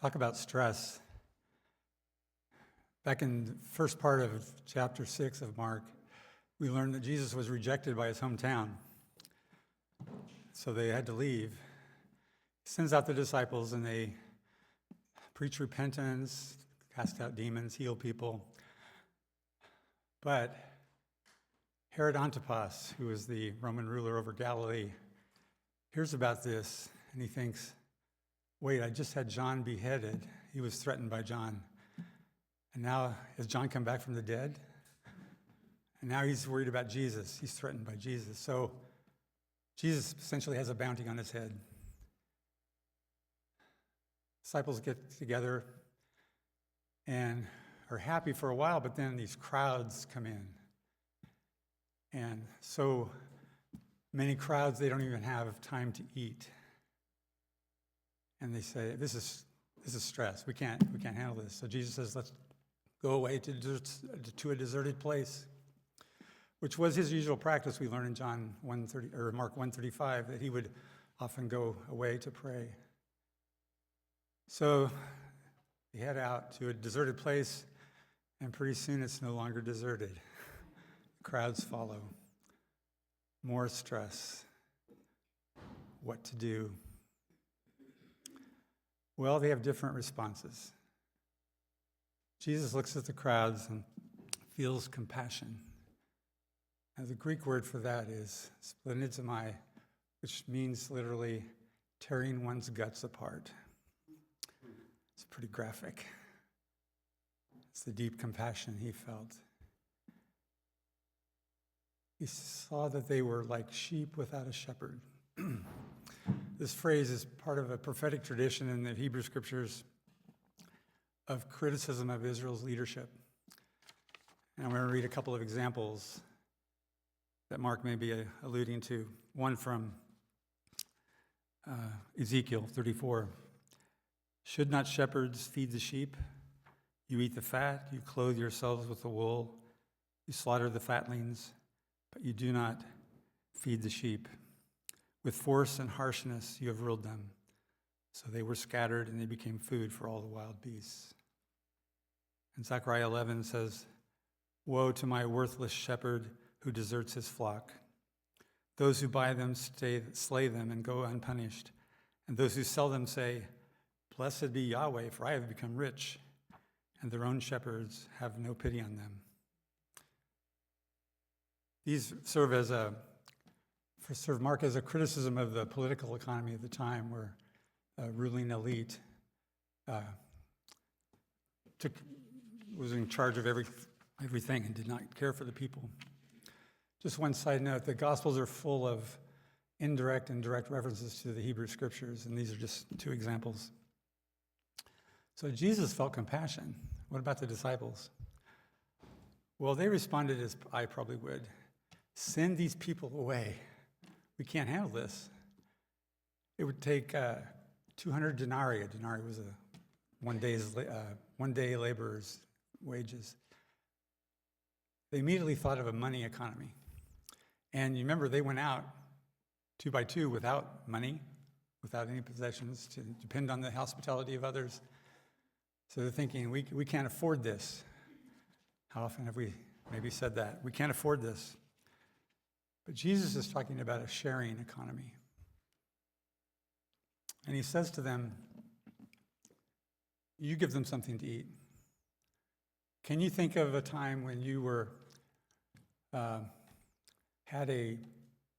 Talk about stress. Back in the first part of chapter 6 of Mark, we learned that Jesus was rejected by his hometown. So they had to leave. He sends out the disciples and they preach repentance, cast out demons, heal people. But Herod Antipas, who was the Roman ruler over Galilee, hears about this and he thinks, wait, I just had John beheaded. He was threatened by John. And now, has John come back from the dead? And now he's worried about Jesus. He's threatened by Jesus. So Jesus essentially has a bounty on his head. Disciples get together and are happy for a while, but then these crowds come in. And so many crowds, they don't even have time to eat. And they say, this is stress. We can't handle this. So Jesus says, let's go away to a deserted place, which was his usual practice. We learn in Mark 1:35 that he would often go away to pray. So they head out to a deserted place, and pretty soon it's no longer deserted. Crowds follow. More stress. What to do? Well, they have different responses. Jesus looks at the crowds and feels compassion. And the Greek word for that is splenizomai, which means literally tearing one's guts apart. It's pretty graphic. It's the deep compassion he felt. He saw that they were like sheep without a shepherd. This phrase is part of a prophetic tradition in the Hebrew Scriptures of criticism of Israel's leadership. And I'm going to read a couple of examples that Mark may be alluding to. One from Ezekiel 34. Should not shepherds feed the sheep? You eat the fat, you clothe yourselves with the wool, you slaughter the fatlings, but you do not feed the sheep. With force and harshness you have ruled them. So they were scattered and they became food for all the wild beasts. And Zechariah 11 says, woe to my worthless shepherd who deserts his flock. Those who buy them slay them and go unpunished. And those who sell them say, blessed be Yahweh, for I have become rich. And their own shepherds have no pity on them. These serve Mark as a criticism of the political economy of the time, where a ruling elite was in charge of everything and did not care for the people. Just one side note, the Gospels are full of indirect and direct references to the Hebrew Scriptures, and these are just two examples. So Jesus felt compassion. What about the disciples? Well, they responded as I probably would. Send these people away. We can't handle this. It would take 200 denarii. A denarii was one day laborer's wages. They immediately thought of a money economy. And you remember they went out 2 by 2 without money, without any possessions, to depend on the hospitality of others. So they're thinking, we can't afford this. How often have we maybe said that? We can't afford this. But Jesus is talking about a sharing economy. And he says to them, you give them something to eat. Can you think of a time when you had a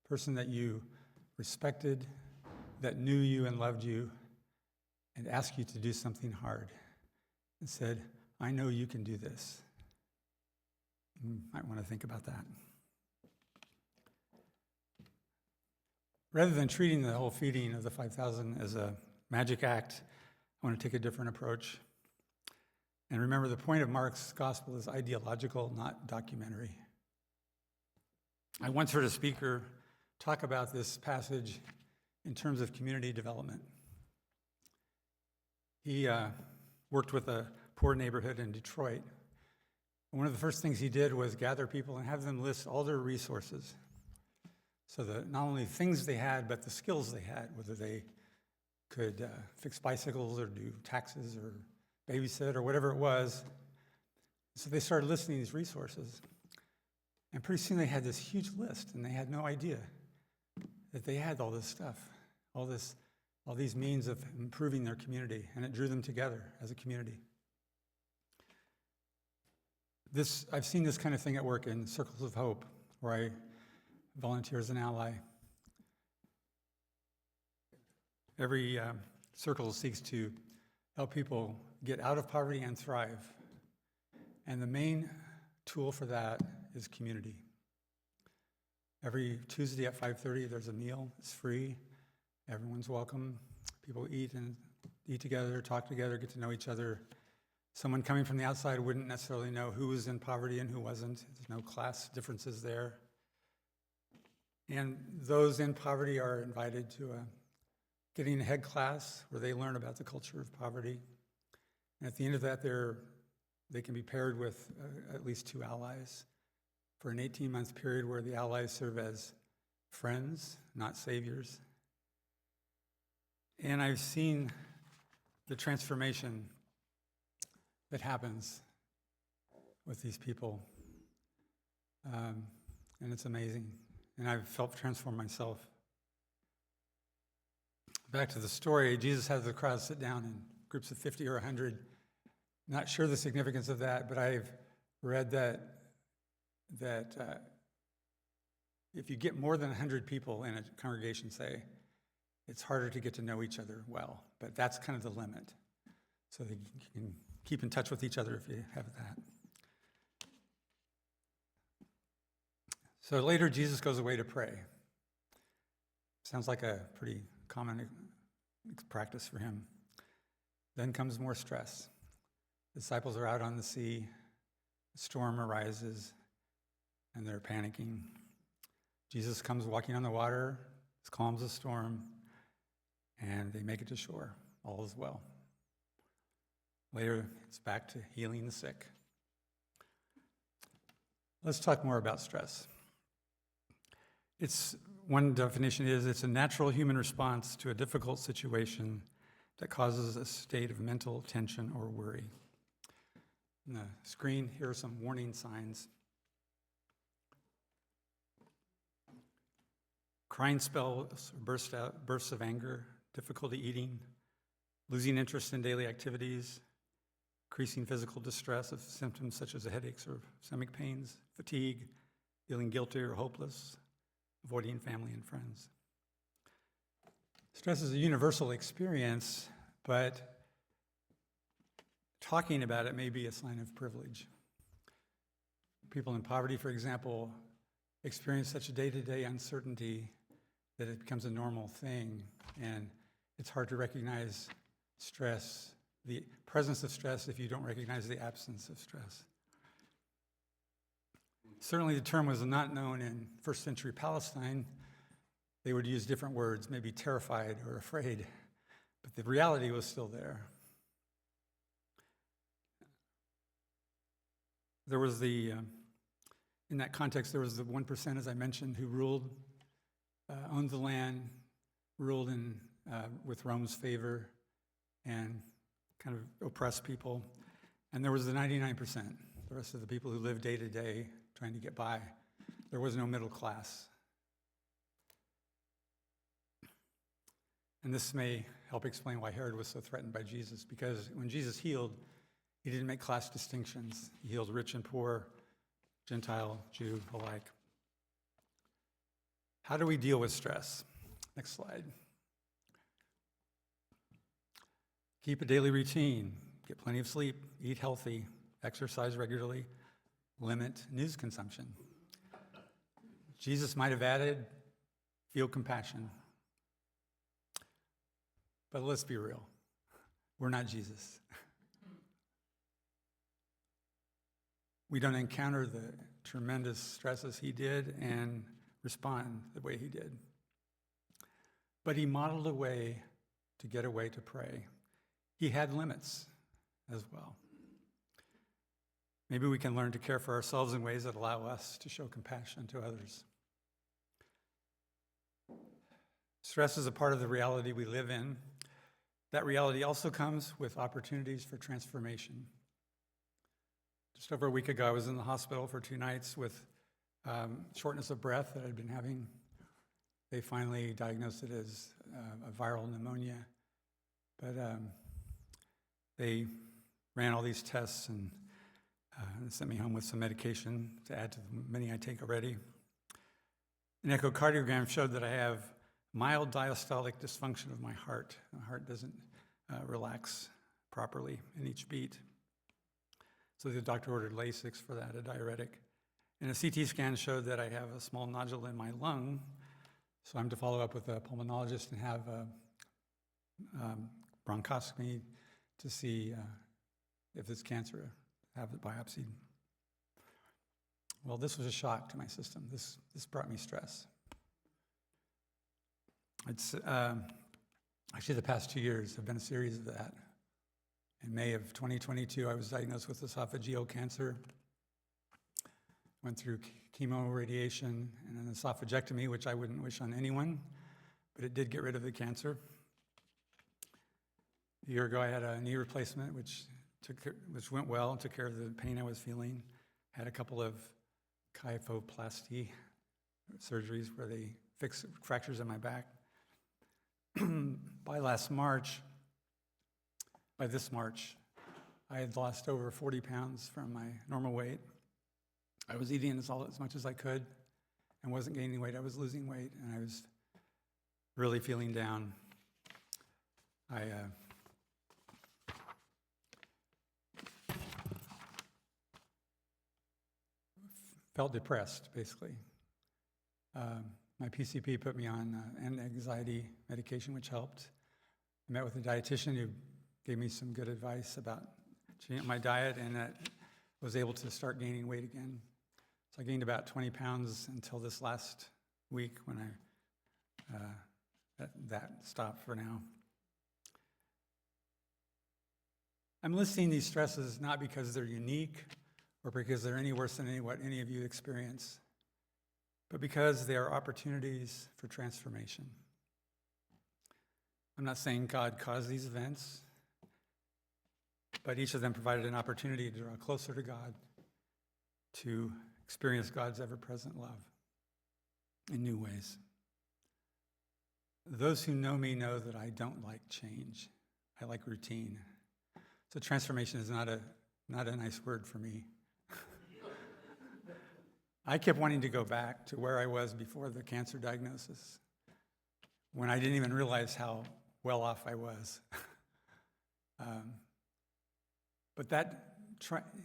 person that you respected, that knew you and loved you, and asked you to do something hard, and said, I know you can do this? You might want to think about that. Rather than treating the whole feeding of the 5,000 as a magic act, I want to take a different approach. And remember, the point of Mark's gospel is ideological, not documentary. I once heard a speaker talk about this passage in terms of community development. He worked with a poor neighborhood in Detroit. One of the first things he did was gather people and have them list all their resources. So that not only things they had, but the skills they had, whether they could fix bicycles or do taxes or babysit or whatever it was. So they started listing these resources. And pretty soon they had this huge list, and they had no idea that they had all this stuff, all these means of improving their community, and it drew them together as a community. I've seen this kind of thing at work in Circles of Hope, where I volunteer as an ally. Every circle seeks to help people get out of poverty and thrive. And the main tool for that is community. Every Tuesday at 5:30, there's a meal. It's free. Everyone's welcome. People eat together, talk together, get to know each other. Someone coming from the outside wouldn't necessarily know who was in poverty and who wasn't. There's no class differences there. And those in poverty are invited to a Getting Ahead class where they learn about the culture of poverty. And at the end of that, they can be paired with at least 2 allies for an 18-month period where the allies serve as friends, not saviors. And I've seen the transformation that happens with these people. And it's amazing. And I've felt transformed myself. Back to the story, Jesus has the crowd sit down in groups of 50 or 100. Not sure the significance of that, but I've read that if you get more than 100 people in a congregation, say, it's harder to get to know each other well. But that's kind of the limit. So that you can keep in touch with each other if you have that. So later, Jesus goes away to pray. Sounds like a pretty common practice for him. Then comes more stress. The disciples are out on the sea. A storm arises, and they're panicking. Jesus comes walking on the water, calms the storm, and they make it to shore. All is well. Later, it's back to healing the sick. Let's talk more about stress. One definition is it's a natural human response to a difficult situation that causes a state of mental tension or worry. On the screen, here are some warning signs. Crying spells, bursts of anger, difficulty eating, losing interest in daily activities, increasing physical distress of symptoms such as headaches or stomach pains, fatigue, feeling guilty or hopeless, avoiding family and friends. Stress is a universal experience, but talking about it may be a sign of privilege. People in poverty, for example, experience such a day-to-day uncertainty that it becomes a normal thing, and it's hard to recognize stress, the presence of stress, if you don't recognize the absence of stress. Certainly the term was not known in first century Palestine. They would use different words, maybe terrified or afraid, but the reality was still there. There was in that context, there was the 1%, as I mentioned, who ruled, owned the land, ruled with Rome's favor, and kind of oppressed people. And there was the 99%, the rest of the people who lived day to day trying to get by. There was no middle class. And this may help explain why Herod was so threatened by Jesus, because when Jesus healed, he didn't make class distinctions. He healed rich and poor, Gentile, Jew alike. How do we deal with stress? Next slide. Keep a daily routine, get plenty of sleep, eat healthy, exercise regularly, limit news consumption. Jesus might have added, feel compassion. But let's be real, we're not Jesus. We don't encounter the tremendous stresses he did and respond the way he did. But he modeled a way to get away to pray. He had limits as well. Maybe we can learn to care for ourselves in ways that allow us to show compassion to others. Stress is a part of the reality we live in. That reality also comes with opportunities for transformation. Just over a week ago, I was in the hospital for 2 nights with shortness of breath that I'd been having. They finally diagnosed it as a viral pneumonia. But they ran all these tests and sent me home with some medication to add to the many I take already. An echocardiogram showed that I have mild diastolic dysfunction of my heart. My heart doesn't relax properly in each beat. So the doctor ordered Lasix for that, a diuretic. And a CT scan showed that I have a small nodule in my lung. So I'm to follow up with a pulmonologist and have a bronchoscopy to see if it's cancer, have it biopsied. Well, this was a shock to my system. This brought me stress. It's actually the past 2 years have been a series of that. In May of 2022, I was diagnosed with esophageal cancer. Went through chemo, radiation, and an esophagectomy, which I wouldn't wish on anyone, but it did get rid of the cancer. A year ago, I had a knee replacement, which went well, took care of the pain I was feeling. Had a couple of kyphoplasty surgeries where they fixed fractures in my back. By this March, I had lost over 40 pounds from my normal weight. I was eating as much as I could and wasn't gaining weight. I was losing weight, and I was really feeling down. I felt depressed, basically. My PCP put me on anti-anxiety medication, which helped. I met with a dietitian who gave me some good advice about changing my diet, and I was able to start gaining weight again. So I gained about 20 pounds until this last week when that stopped for now. I'm listing these stresses not because they're unique or because they're any worse than what any of you experience, but because they are opportunities for transformation. I'm not saying God caused these events, but each of them provided an opportunity to draw closer to God, to experience God's ever-present love in new ways. Those who know me know that I don't like change. I like routine. So transformation is not a nice word for me. I kept wanting to go back to where I was before the cancer diagnosis, when I didn't even realize how well off I was. But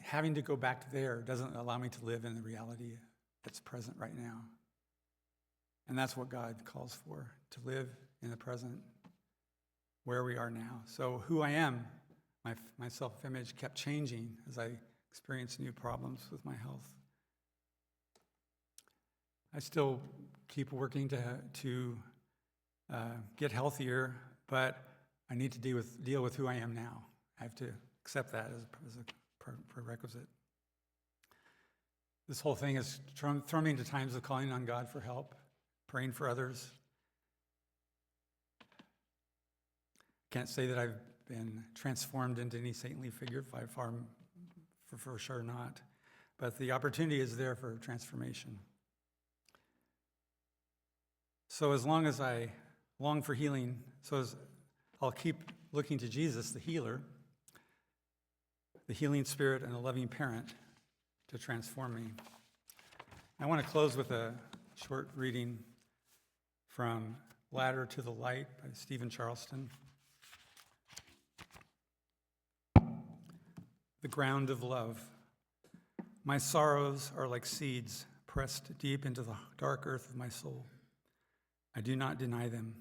having to go back there doesn't allow me to live in the reality that's present right now. And that's what God calls for, to live in the present, where we are now. So who I am, my self-image kept changing as I experienced new problems with my health. I still keep working to get healthier, but I need to deal with who I am now. I have to accept that as a prerequisite. This whole thing has thrown me into times of calling on God for help, praying for others. Can't say that I've been transformed into any saintly figure, for sure not. But the opportunity is there for transformation. So as long as I long for healing, I'll keep looking to Jesus, the healer, the healing spirit, and the loving parent to transform me. I want to close with a short reading from Ladder to the Light by Stephen Charleston. The ground of love. My sorrows are like seeds pressed deep into the dark earth of my soul. I do not deny them.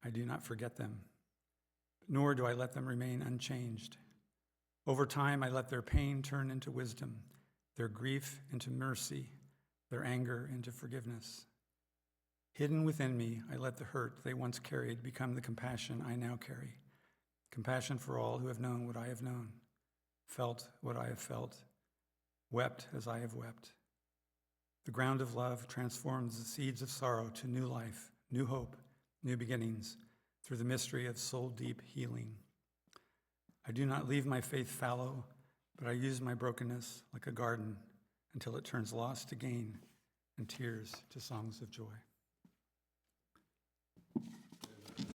I do not forget them, nor do I let them remain unchanged. Over time, I let their pain turn into wisdom, their grief into mercy, their anger into forgiveness. Hidden within me, I let the hurt they once carried become the compassion I now carry. Compassion for all who have known what I have known, felt what I have felt, wept as I have wept. The ground of love transforms the seeds of sorrow to new life, new hope, new beginnings through the mystery of soul-deep healing. I do not leave my faith fallow, but I use my brokenness like a garden until it turns loss to gain and tears to songs of joy.